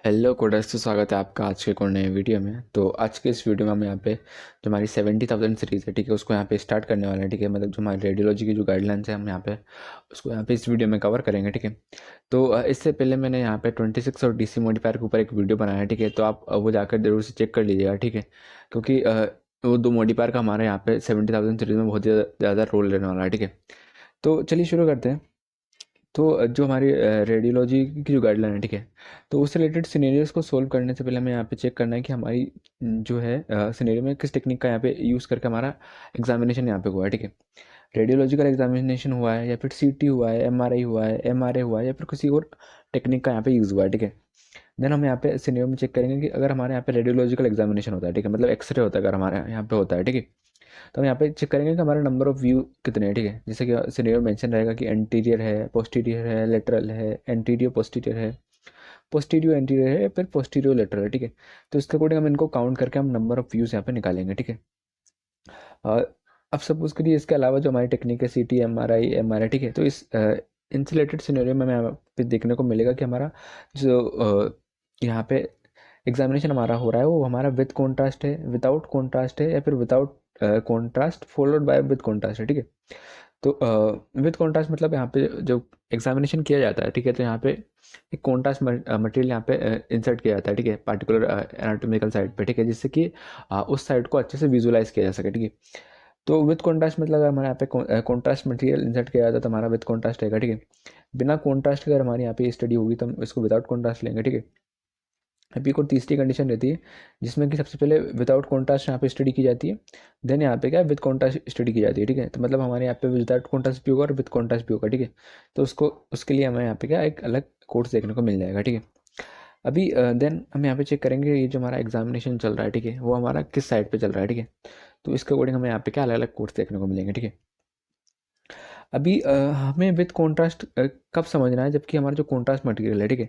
Hello coders, तो स्वागत है आपका आज के एक और नए वीडियो में। तो आज के इस वीडियो में हम यहाँ पे जो हमारी 70,000 सीरीज़ है, ठीक है, उसको यहाँ पे स्टार्ट करने वाले हैं। ठीक है, मतलब जो हमारी रेडियोलॉजी की जो गाइडलाइंस है हम यहाँ पे उसको यहाँ पे इस वीडियो में कवर करेंगे। ठीक है, तो इससे पहले मैंने यहाँ पे 26 और डीसी मॉडिफायर के ऊपर एक वीडियो बनाया है। ठीक है, तो आप वो जाकर जरूर से चेक कर लीजिएगा। ठीक है, क्योंकि वो दो मॉडिफायर का हमारे यहाँ पे 70,000 सीरीज़ में बहुत ज़्यादा रोल रहने वाला है। ठीक है, तो चलिए शुरू करते हैं। तो जो हमारी रेडियोलॉजी की जो गाइडलाइन है, ठीक है, तो उससे रिलेटेड सिनेरियोज को सोल्व करने से पहले हमें यहाँ पे चेक करना है कि हमारी जो है सिनेरियो में किस टेक्निक का यहाँ पे यूज़ करके हमारा एग्जामिनेशन यहाँ पे हुआ है। ठीक है, रेडियोलॉजिकल एग्जामिनेशन हुआ है या फिर सीटी हुआ है, एमआरआई हुआ है, एमआरए हुआ है या फिर किसी और टेक्निक का यहाँ पे यूज़ हुआ है। ठीक है, देन हम यहाँ पे सिनेरियो में चेक करेंगे कि अगर हमारे यहाँ पे रेडियोलॉजिकल एग्जामिनेशन होता है, ठीक है, मतलब एक्सरे होता है अगर हमारे यहाँ पे होता है। ठीक है, तो हम यहाँ पे चेक करेंगे कि हमारा नंबर ऑफ व्यू कितने हैं। ठीक है, जैसे कि सिनेरियो मेंशन रहेगा कि एंटीरियर है, पोस्टीरियर है, लेटरल है, एंटीरियर पोस्टीरियर है, पोस्टीरियो एंटीरियर है, फिर पोस्टीरियो लेटरल है। ठीक है, तो इसके अकॉर्डिंग हम इनको काउंट करके हम नंबर ऑफ व्यूज यहाँ पे निकालेंगे। ठीक है, और अब सपोज करिए इसके अलावा जो हमारी टेक्निक है सीटी, एमआरआई, ठीक है, तो इस इंसुलेटेड सिनेरियो में हमें यहाँ पे देखने को मिलेगा कि हमारा जो यहाँ पे एग्जामिनेशन हमारा हो रहा है वो हमारा विद कॉन्ट्रास्ट है, विदाउट कॉन्ट्रास्ट है, या फिर without contrast followed by with contrast है। ठीक है, तो विद कॉन्ट्रास्ट मतलब यहाँ पे जो एग्जामिनेशन किया जाता है, ठीक है, तो यहाँ पे एक कॉन्ट्रास्ट मटेरियल यहाँ पे इंसर्ट किया जाता है। ठीक है, पार्टिकुलर एनाटॉमिकल साइड पे, ठीक है, जिससे कि उस साइड को अच्छे से विजुलाइज किया जा सके। ठीक है, तो विद कॉन्ट्रास्ट मतलब अगर हमारे यहाँ पे कॉन्ट्रास्ट मटेरियल इंसर्ट किया जाता है तो हमारा विद कॉन्ट्रास्ट रहेगा। ठीक है, बिना कॉन्ट्रास्ट अगर हमारे यहाँ पे स्टडी होगी तो हम इसको विदाउट कॉन्ट्रास्ट लेंगे। ठीक है, अभी एक और तीसरी कंडीशन रहती है जिसमें कि सबसे पहले विदाउट कॉन्ट्रास्ट यहाँ पे स्टडी की जाती है, देन यहाँ पे क्या विद कॉन्ट्रास्ट स्टडी की जाती है। ठीक है, तो मतलब हमारे यहाँ पे विदाउट कॉन्ट्रास्ट भी होगा और विद कॉन्ट्रास्ट भी होगा। ठीक है, तो उसको उसके लिए हमें यहाँ पे क्या एक अलग कोर्स देखने को मिल जाएगा। ठीक है, अभी देन हम यहाँ पे चेक करेंगे ये जो हमारा एग्जामिनेशन चल रहा है, ठीक है, वो हमारा किस साइड पे चल रहा है। ठीक है, तो इसके अकॉर्डिंग हमें यहाँ पे क्या अलग अलग कोर्स देखने को मिलेंगे। ठीक है, अभी हमें विद कॉन्ट्रास्ट कब समझना है, जबकि हमारा जो कॉन्ट्रास्ट मटेरियल है, ठीक है,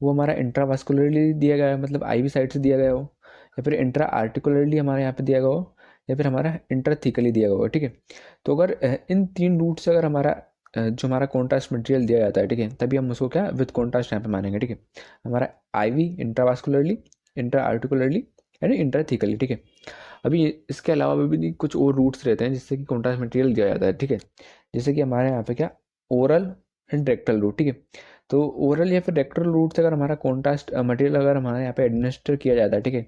वो हमारा इंट्रावास्कुलरली दिया गया है, मतलब आईवी साइड से दिया गया हो, या फिर इंट्रा आर्टिकुलरली हमारे यहाँ पे दिया गया हो, या फिर हमारा इंट्राथिकली दिया गया हो। ठीक है, तो अगर इन तीन रूट से अगर हमारा जो हमारा कॉन्ट्रास्ट मटेरियल दिया जाता है, ठीक है, तभी हम उसको क्या विद कॉन्ट्रास्ट यहाँ पे मानेंगे। ठीक है, हमारा आईवी इंट्रावास्कुलरली, इंट्रा आर्टिकुलरली यानी इंट्राथिकली। ठीक है, अभी इसके अलावा भी कुछ और रूट्स रहते हैं जिससे कि कॉन्ट्रास्ट मटेरियल दिया जाता है। ठीक है, जैसे कि हमारे यहाँ पे क्या ओरल एंड रेक्टल रूट। ठीक है, तो ओरल या फिर रेक्टल रूट से अगर हमारा कॉन्ट्रास्ट मटेरियल अगर हमारे यहाँ पे एडमिनिस्टर किया जाता है, ठीक है,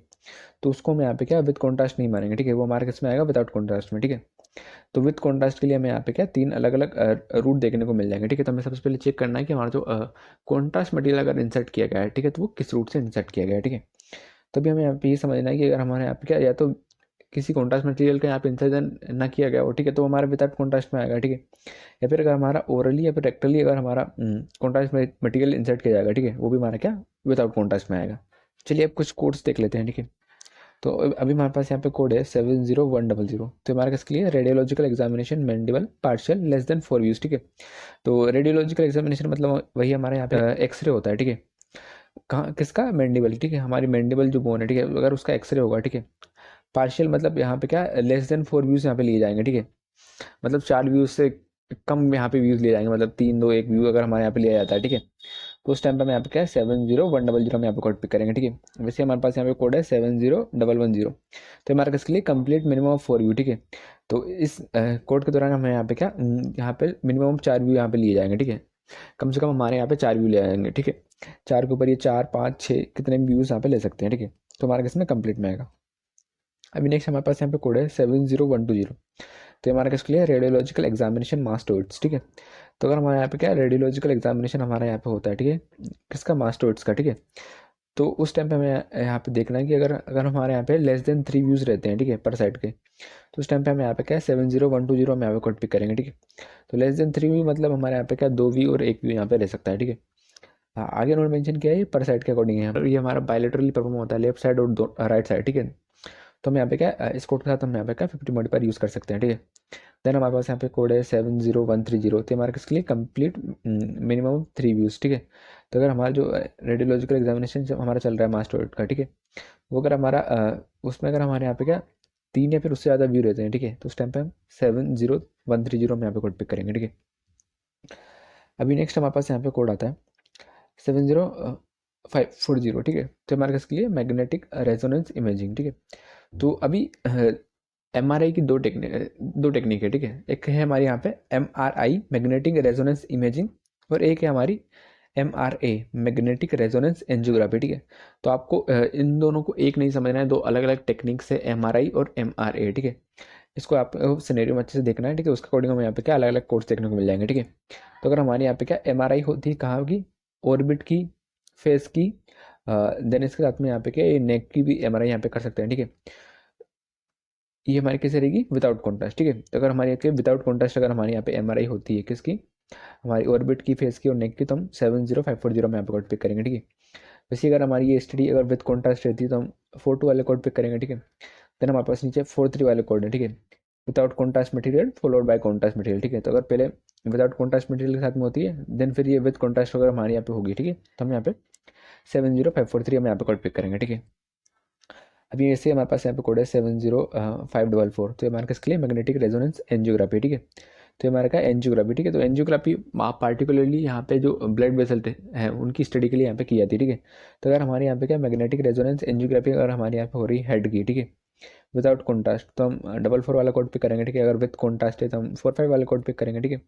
तो उसको हम यहाँ पे क्या विद कॉन्ट्रास्ट नहीं मानेंगे। ठीक है, वो हमारे किस में आएगा, विदाउट कॉन्ट्रास्ट में। ठीक है, तो विद कॉन्ट्रास्ट के लिए हमें यहाँ पे क्या तीन अलग अलग रूट देखने को मिल जाएंगे। ठीक है, तो हमें सबसे पहले चेक करना है कि हमारा जो कॉन्ट्रास्ट मटेरियल अगर इंसर्ट किया गया है, ठीक है, तो वो किस रूट से इंसर्ट किया गया है। ठीक है, तभी हमें यहाँ पे ये समझना है कि अगर हमारे यहाँ पे क्या या तो किसी कॉन्ट्रास्ट मटेरियल का यहाँ पे इंसर्जन ना किया गया हो, ठीक है, तो हमारा विदाउट कॉन्ट्रास्ट में आएगा। ठीक है, या फिर अगर हमारा ओरली या फिर रेक्टली अगर हमारा कॉन्ट्रास्ट मटेरियल इंसर्ट किया जाएगा, ठीक है, वो भी हमारा क्या विदाउट कॉन्ट्रास्ट में आएगा। चलिए अब कुछ कोड्स देख लेते हैं। ठीक है, तो अभी हमारे पास यहाँ पे कोड है 70100। तो हमारे किसके लिए, radiological examination mandible partial less than 4 views. ठीक है, तो रेडियोलॉजिकल एग्जामिनेशन मतलब वही हमारे यहाँ पे एक्सरे होता है। ठीक है, कहाँ किसका, मैंडिबल। ठीक है, हमारी मैंडिबल जो बोन है, ठीक है, अगर उसका एक्सरे होगा, ठीक है, पार्शियल मतलब यहाँ पे क्या लेस देन 4 व्यूज यहाँ पे लिए जाएंगे। ठीक है, मतलब 4 व्यूज से कम यहाँ पे व्यूज लिए जाएंगे, मतलब 3 2 1 व्यू अगर हमारे यहाँ पे लिया जाता है। ठीक है, तो उस टाइम पे हम यहाँ पे क्या है 70100 हम यहाँ पे कोड पिक करेंगे। ठीक है, वैसे हमारे पास यहाँ पे कोड है 70110। तो हमारे किसके लिए, कंप्लीट मिनिमम ऑफ 4 व्यू। ठीक है, तो इस कोड के दौरान हमें यहाँ पे क्या यहाँ पे मिनिमम 4 व्यू यहाँ पे लिए जाएंगे। ठीक है, कम से कम हमारे यहाँ पे 4 व्यू ले आएंगे। ठीक है, 4 के ऊपर ये 4 5 6 कितने व्यूज यहाँ पे ले सकते हैं। ठीक है, तो हमारे किसमें कंप्लीट में आएगा। अभी नेक्स्ट हमारे पास यहाँ पे कोड है 70120। तो हमारा किसके लिए, रेडियोलॉजिकल एग्जामिनेशन मास्टर्स। ठीक है, तो अगर हमारे यहाँ पे क्या रेडियोलॉजिकल एग्जामिनेशन हमारे यहाँ पे होता है, ठीक है, किसका, मास्टर्स का। ठीक है, तो उस टाइम पे हमें यहाँ पे देखना है कि अगर अगर हमारे यहाँ पे लेस देन 3 व्यूज रहते हैं, ठीक है, पर साइड के, तो उस टाइम पे हमें यहाँ पे क्या है 70120 हम यहाँ पे कोड पिक करेंगे। ठीक है, तो लेस देन 3 व्यू मतलब हमारे यहाँ पे क्या 2 व्यू और 1 व्यू यहाँ पे रह सकता है। ठीक है, हाँ, आगे नोट मेंशन किया है ये पर साइड के अकॉर्डिंग है, ये हमारा बायलेटरली परफॉर्म होता है लेफ्ट साइड और राइट साइड। ठीक है, तो हम यहाँ पे क्या इस कोड के साथ हम यहाँ पे क्या 50 मॉडिफायर यूज़ कर सकते हैं। ठीक है, देन हमारे पास यहाँ पे कोड है 70130। तो हमारे किसके लिए, कंप्लीट मिनिमम 3 व्यूज़। ठीक है, तो अगर हमारा जो रेडियोलॉजिकल एग्जामिनेशन जब हमारा चल रहा है मास्टर का, ठीक है, वो अगर हमारा उसमें अगर हमारे यहाँ पे क्या 3 या फिर उससे ज़्यादा व्यू रहते हैं, ठीक है, तो उस टाइम पे हम 70130 हम यहाँ पे कोड पिक करेंगे। ठीक है, अभी नेक्स्ट हमारे पास यहाँ पे कोड आता है 70 0540, ठीक है। तो हमारे किसके लिए मैग्नेटिक रेजोनेंस इमेजिंग, ठीक है। तो अभी MRI की दो टेक्निक है, ठीक है। एक है हमारी यहाँ पे MRI मैग्नेटिक रेजोनेंस इमेजिंग, और एक है हमारी MRA मैग्नेटिक रेजोनेंस एंजियोग्राफी, ठीक है। तो आपको इन दोनों को एक नहीं समझना है, दो अलग अलग टेक्निक्स है MRI और MRA, ठीक है। इसको आप सिनेरियो में अच्छे से देखना है, ठीक है। उसके अकॉर्डिंग हमें यहाँ पे क्या अलग अलग कोर्स देखने को मिल जाएंगे, ठीक है। तो अगर हमारे यहाँ पे क्या MRI होती है कहाँ की, ऑर्बिट की, फेस की, देन इसके साथ में यहाँ पे क्या नेक की भी MRI यहाँ पे कर सकते हैं, ठीक है। ये हमारी कैसे रहेगी, विदाउट कॉन्ट्रास्ट, ठीक है। तो अगर हमारे यहाँ विदाउट कॉन्ट्रास्ट अगर हमारे यहाँ पे MRI होती है किसकी, हमारी ऑर्बिट की, फेस की और नेक की, तो हम 70540 में यहाँ पे कोड पिक करेंगे, ठीक है। वैसे अगर हमारी ये स्टडी अगर विद कॉन्ट्रास्ट रहती है तो हम 42 वाले कोड पिक करेंगे, ठीक है। देन हमारे पास नीचे 43 वाले कोड है, ठीक है। Without contrast material followed by contrast material, ठीक है। तो अगर पहले विदाउट कॉन्ट्रास्ट मटेरियल के साथ में होती है, देन फिर ये विद कॉन्ट्रास्ट अगर हमारे यहाँ पे होगी, ठीक है, तो हम यहाँ पे 70543 हम यहाँ पे कोड पिक करेंगे, ठीक है। अभी ऐसे हमारे पास यहाँ पे कोड है 70544, तो हमारे किसके लिए मैग्नेटिक रेजोनेंस एंजियोग्राफी, ठीक है। तो हमारा का एंजियोग्राफी, ठीक है। तो एंजियोग्राफी पार्टिकुलरली यहाँ पे जो ब्लड वेसल हैं उनकी स्टडी के लिए यहाँ पे की जाती है, ठीक है। तो अगर हमारे यहाँ पे क्या मैग्नेटिक रेजोनेंस एंजियोग्राफी अगर हमारे यहाँ पे हो रही है हेड की, ठीक है, विदाउट कॉन्ट्रास्ट, तो हम 44 वाला कोड पिक करेंगे, ठीक है। अगर विद कॉन्ट्रास्ट है तो हम 45 वाला कोड पिक करेंगे, ठीक है।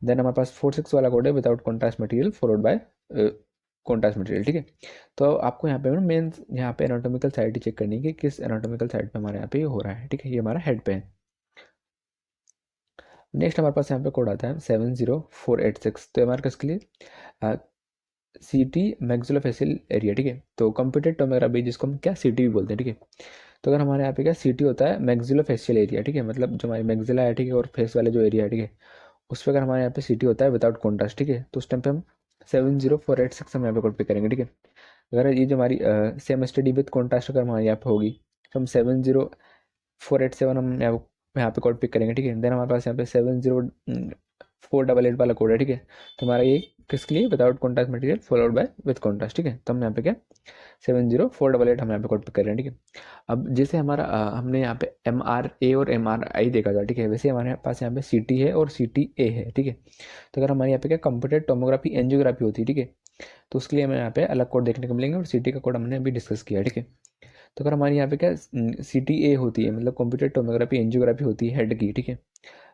देन हमारे पास 46 वाला कोड है without contrast material followed by contrast material, ठीक है। तो आपको यहाँ पे मेन यहाँ पे एनाटॉमिकल साइड ही चेक करनी है कि किस एनाटॉमिकल साइड पे हमारे यहाँ पे ये हो रहा है, ठीक है। ये हमारा हेड पे है। नेक्स्ट हमारे पास यहाँ पे कोड आता है 70486, तो हमारे किसके लिए CT मैक्सिलोफेशियल एरिया, ठीक है। तो कंप्यूटेड टोमोग्राफी जिसको हम क्या CT भी बोलते हैं, ठीक है। तो अगर हमारे यहाँ पे क्या CT होता है मैक्सिलोफेशियल एरिया, ठीक है, मतलब जो हमारी मैक्सिला है, ठीक है, और फेस वाले जो एरिया है, ठीक है, उस पर अगर हमारे यहाँ पे CT होता है विदाउट कॉन्ट्रास्ट, ठीक है, तो उस टाइम पे हम 70486 हम यहाँ पे कोड पे करेंगे, ठीक है। अगर ये जो हमारी सेम स्टडी विद कॉन्ट्रास्ट अगर हमारे यहाँ पे होगी तो हम 70487 हम यहाँ पे कोड पिक करेंगे, ठीक है। देन हमारे पास यहाँ पे 70488 वाला कोड है, ठीक है। तो हमारा ये किसके लिए without contrast material followed by with contrast, ठीक है। तो हम यहाँ पे क्या 70488 हम यहाँ पे कोड पिक कर रहे हैं, ठीक है। अब जैसे हमारा हमने यहाँ पे MRA और MRI देखा था, ठीक है, वैसे हमारे पास यहाँ पे CT है और CTA है, ठीक है। तो अगर हमारे यहाँ पे क्या कंप्यूटेड टोमोग्राफी एंजियोग्राफी होती है, ठीक है, तो उसके लिए हमें यहाँ पे अलग कोड देखने को मिलेंगे, और CT का कोड हमने अभी डिस्कस किया, ठीक है। तो अगर हमारे यहाँ पे क्या CTA होती है, मतलब कंप्यूटेड टोमोग्राफी एंजियोग्राफी होती है हेड की, ठीक है,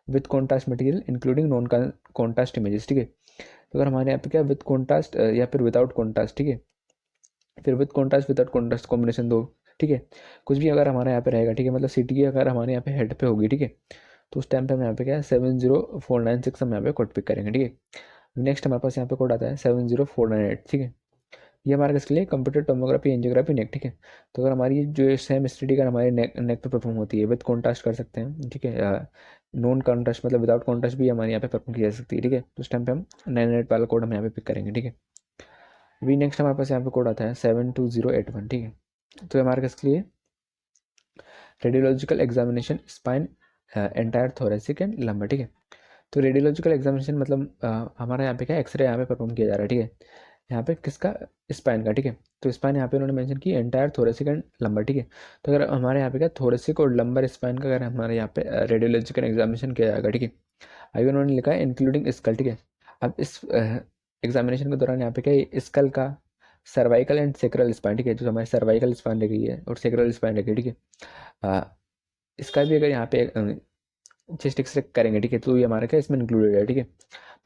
with contrast material including non contrast images, ठीक है। तो अगर हमारे यहाँ पे क्या विद कॉन्ट्रास्ट या फिर विदाउट कॉन्ट्रास्ट, ठीक है, फिर with contrast without contrast combination दो, ठीक है, कुछ भी अगर हमारे यहाँ पे रहेगा, ठीक है, मतलब CTA अगर हमारे यहाँ पे हेड पे होगी, ठीक है, तो उस टाइम पे हम यहाँ पे क्या 70496 हम यहाँ पे कोड पिक करेंगे, ठीक है। नेक्स्ट हमारे पास यहाँ पे कोड आता है 70498, ठीक है। ये हमारे किसके लिए कंप्यूटर टोमोग्राफी एंजियोग्राफी नेक, ठीक है। तो अगर हमारी जो सेम स्टडी का हमारे नेक पे परफॉर्म होती है विद कॉन्ट्रास्ट कर सकते हैं, ठीक है, नॉन कॉन्ट्रास्ट मतलब विदाउट कॉन्ट्रास्ट भी हमारे यहाँ पे परफॉर्म की जा सकती है, ठीक है। तो उस टाइम पे हम 98 वाला कोड हम यहाँ पे पिक करेंगे, ठीक है। अभी नेक्स्ट हमारे पास यहाँ पे कोड आता है 72081, ठीक है। तो हमारे किसके लिए radiological examination spine entire thoracic and lumbar, ठीक है। तो रेडियोलॉजिकल एग्जामिनेशन मतलब हमारा यहाँ पे क्या एक्सरे यहाँ पे परफॉर्म किया जा रहा है, ठीक है, यहाँ पे किसका, स्पाइन का, ठीक है। तो स्पाइन यहाँ पे उन्होंने मेंशन की एंटायर थोरेसिक एंड लंबर, ठीक है। तो अगर हमारे यहाँ पे क्या थोरेसिक और लंबर स्पाइन का अगर हमारे यहाँ पे रेडियोलॉजिकल एग्जामिनेशन किया जाएगा, ठीक है, अभी उन्होंने लिखा है इंक्लूडिंग स्कल, ठीक है। अब इस एग्जामिनेशन के दौरान यहाँ पे क्या स्कल का सर्वाइकल एंड सेक्रल स्पाइन, ठीक है, जो हमारी सर्वाइकल स्पाइन रखी है और सेक्रल स्पाइन रखी है, ठीक है, इसका भी अगर यहाँ पे चेस्ट एक्सरे करेंगे, ठीक है, तो ये हमारा क्या इसमें इंक्लूडेड है, ठीक है।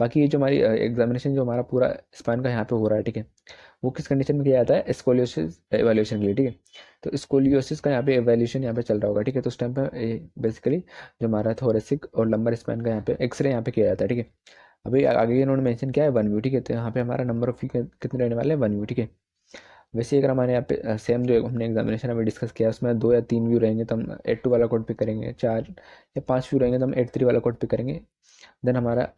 बाकी ये जो हमारी एग्जामिनेशन जो हमारा पूरा स्पाइन का यहाँ पे हो रहा है, ठीक है, वो किस कंडीशन में किया जाता है स्कोलियोसिस एवेल्यूशन के लिए, ठीक है। तो स्कोलियोसिस का यहाँ पे एवेल्यूशन यहाँ पे चल रहा होगा, ठीक है। तो उस टाइम पे बेसिकली जो हमारा थोरेसिक और लंबर स्पाइन का यहाँ पे एक्सरे यहाँ पे किया जाता है, ठीक है। अभी आगे इन्होंने मेंशन किया है 1 व्यू, ठीक है। तो यहाँ पे हमारा नंबर ऑफ व्यू कितने रहने वाले हैं 1 व्यू, ठीक है। वैसे अगर हमारे यहाँ पे सेम जो हमने एग्जामिनेशन अभी डिस्कस किया उसमें 2 या 3 व्यू रहेंगे तो हम 8-2 वाला कोड पिक करेंगे, 4 या 5 व्यू रहेंगे तो हम 8-3 वाला कोड पिक करेंगे। देन हमारा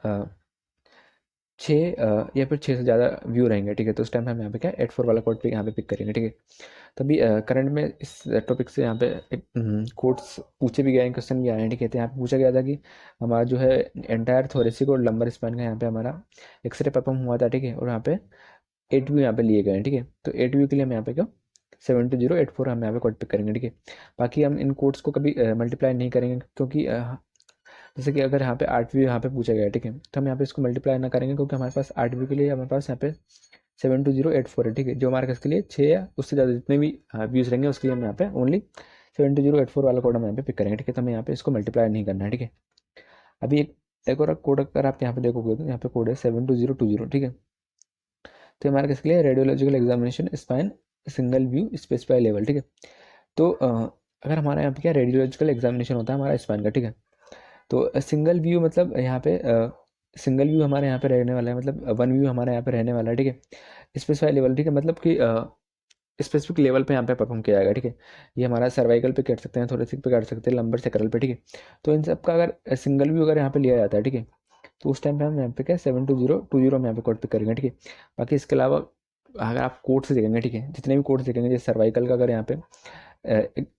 6 या फिर 6 से ज़्यादा व्यू रहेंगे, ठीक है, तो उस टाइम हम यहाँ पे क्या 8-4 वाला कोड पिक यहाँ पे पिक करेंगे, ठीक है। तभी करंट में इस टॉपिक से यहाँ पे कोड्स पूछे भी गए हैं, क्वेश्चन भी आए हैं, ठीक है। तो यहाँ पे पूछा गया था कि हमारा जो है एंटायर थोरेसिक और लंबर स्पाइन का यहाँ पे हमारा एक्सरे परफॉर्म हुआ था, ठीक है, और यहाँ पे 8 व्यू यहाँ पे लिए गए हैं, ठीक है। तो 8 व्यू के लिए हम यहाँ पे क्या 72084 हम यहाँ पे कोड पिक करेंगे, ठीक है। बाकी हम इन कोड्स को कभी मल्टीप्लाई नहीं करेंगे क्योंकि जैसे कि अगर यहाँ पे 8 व्यू यहाँ पे पूछा गया है, ठीक है, तो हम यहाँ पे इसको मल्टीप्लाई ना करेंगे क्योंकि हमारे पास 8 व्यू के लिए हमारे पास यहाँ पे 72084 है, ठीक है। जो हमारे किसके लिए 6 या उससे ज़्यादा जितने भी व्यूज़ रहेंगे उसके लिए हम यहाँ पे ओनली 72084 वाला कोड हम यहाँ पे पिक करेंगे, ठीक है। तो हमें यहाँ पे इसको मल्टीप्लाई नहीं करना है, ठीक है। अभी एक और कोड अगर आप यहाँ पे देखोगे तो यहाँ पे कोड है 72020, ठीक है। तो हमारे किसके लिए radiological examination spine single view specify level, ठीक है। तो अगर हमारा यहाँ पे क्या रेडियोलॉजिकल एग्जामिनेशन होता है हमारा स्पाइन का, ठीक है। तो सिंगल व्यू मतलब यहाँ पे सिंगल व्यू हमारे यहाँ पे रहने वाला है, मतलब वन व्यू हमारे यहाँ पे रहने वाला है, ठीक है। स्पेसिफाई लेवल, ठीक है, मतलब कि स्पेसिफिक लेवल पे यहाँ पे परफॉर्म किया जाएगा, ठीक है। ये हमारा सर्वाइकल पे कर सकते हैं, थोरेसिक पे कर सकते हैं, लंबर सेक्रल पे, ठीक है। तो इन सब का अगर सिंगल व्यू अगर यहाँ पे लिया जाता है, ठीक है, तो उस टाइम पे हम यहाँ पे क्या 72020 हम यहाँ पे कोड पिक करेंगे, ठीक है। बाकी इसके अलावा अगर आप कोड से देखेंगे, ठीक है, जितने भी कोड देखेंगे जैसे सर्वाइकल का अगर यहाँ पे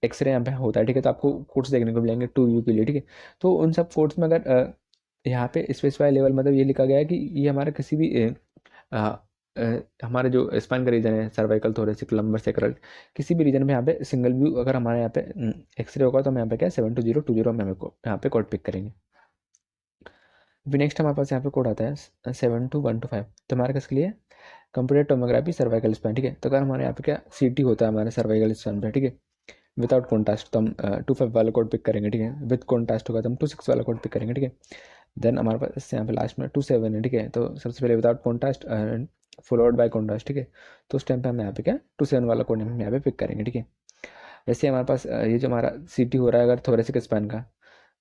एक्सरे यहाँ पे होता है, ठीक है, तो आपको कोड्स देखने को मिलेंगे 2U के लिए, ठीक है। तो उन सब कोड्स में अगर यहाँ पे स्पेसिफाई लेवल मतलब ये लिखा गया है कि ये हमारा किसी भी हमारे जो स्पाइन का रीजन है सर्वाइकल थोरेसिक लंबर सेक्रल किसी भी रीजन में यहाँ पे सिंगल व्यू अगर हमारे यहाँ पे एक्सरे होगा तो हम यहाँ पे क्या 72020 हम यहाँ पे कोड पिक करेंगे। फिर नेक्स्ट हमारे पास यहाँ पे कोड आता है 72125, तो हमारे किसके लिए कंप्यूटर टोमोग्राफी सर्वाइकल स्पैन, ठीक है। तो अगर हमारे यहाँ पे क्या CT होता है हमारे सर्वाइकल स्पैन पे, ठीक है, विदाउट कॉन्ट्रास्ट तो हम 25 वाला कोड पिक करेंगे, ठीक है। विद कॉन्ट्रास्ट होगा तो हम 26 वाला कोड पिक करेंगे, ठीक है। देन हमारे पास यहाँ पे लास्ट में 27 है, ठीक है। तो सबसे पहले without contrast followed by contrast, ठीक है। तो उस टाइम पे हम यहाँ पे क्या 27 वाला कोड हम यहाँ पे पिक करेंगे, ठीक है। वैसे हमारे पास ये जो हमारा CT हो रहा है अगर थोरेसिक स्पैन का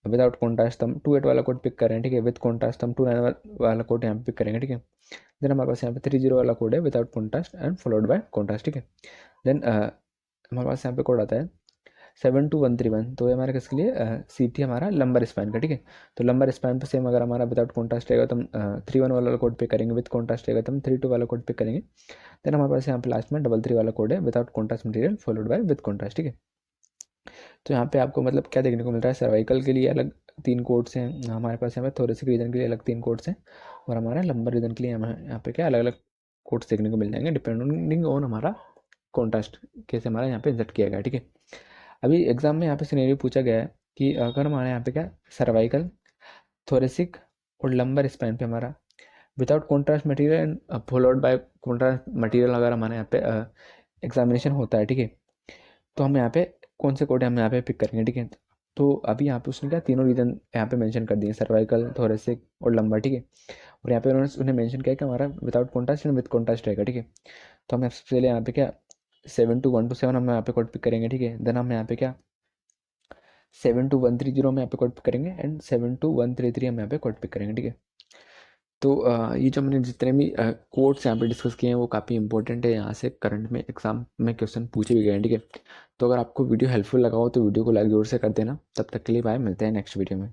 विदाउट कॉन्ट्रास्ट हम 28 वाला कोड पिक कर रहे हैं, ठीक है। विद कॉन्ट्रास्ट हम 29 वाला कोड यहाँ पे पिक करेंगे, ठीक है। देन हमारे पास यहाँ पे 30 वाला कोड है without contrast and followed by contrast, ठीक है। देन हमारे पास यहाँ पे कोड आता है 72131, तो ये हमारे किसके लिए CT हमारा लंबर स्पैन का, ठीक है। तो लंबर स्पैन पे सेम अगर हमारा विदाउट कॉन्ट्रास्ट रहेगा तो हम 31 वाला कोड पे करेंगे, विद कॉन्ट्रास्ट रहेगा तो हम 32 वाला कोड पे करेंगे। देन हमारे पास यहाँ पे लास्ट में 33 वाला कोड है without contrast material followed by with contrast, ठीक है। तो यहाँ पे आपको मतलब क्या देखने को मिल रहा है सर्वाइकल के लिए अलग 3 कोड्स हैं हमारे पास, यहाँ पे थोरेसिक रीजन के लिए अलग 3 कोड्स हैं और हमारा लंबर रीजन के लिए हमें यहाँ पे क्या अलग अलग कोड्स देखने को मिल जाएंगे डिपेंडिंग ऑन हमारा कॉन्ट्रास्ट कैसे हमारा यहाँ पे इंसर्ट किया गया, ठीक है। अभी एग्जाम में यहाँ पे सिनेरियो पूछा गया है कि अगर हमारे यहाँ पे क्या सर्वाइकल थोरेसिक और लंबर स्पैन पे हमारा without contrast material and followed by contrast material अगर हमारे यहाँ पे एग्जामिनेशन होता है, ठीक है, तो हम यहाँ पे कौन से कोड हम यहाँ पे पिक करेंगे, ठीक है। तो अभी यहाँ पे उसने क्या तीनों रीजन यहाँ पे मेंशन कर दिए सर्वाइकल थोरेसिक और लंबर, ठीक है। और यहाँ पे उन्होंने मेंशन किया कि हमारा without contrast and with contrast रहेगा, ठीक है। तो हम सबसे पहले यहाँ पे क्या 72127 हम यहाँ पे कोड पिक करेंगे, ठीक है। देन हम यहाँ पे क्या 72130 हम यहाँ पे कोड पिक करेंगे एंड 72133 हम यहाँ पे कोड पिक करेंगे, ठीक है। तो ये जो मैंने जितने भी कोड्स यहाँ पे डिस्कस किए हैं वो काफ़ी इंपॉर्टेंट है, यहाँ से करंट में एग्जाम में क्वेश्चन पूछे भी गए हैं, ठीक है। तो अगर आपको वीडियो हेल्पफुल लगा हो तो वीडियो को लाइक जरूर से कर देना। तब तक के लिए बाय, मिलते हैं नेक्स्ट वीडियो में।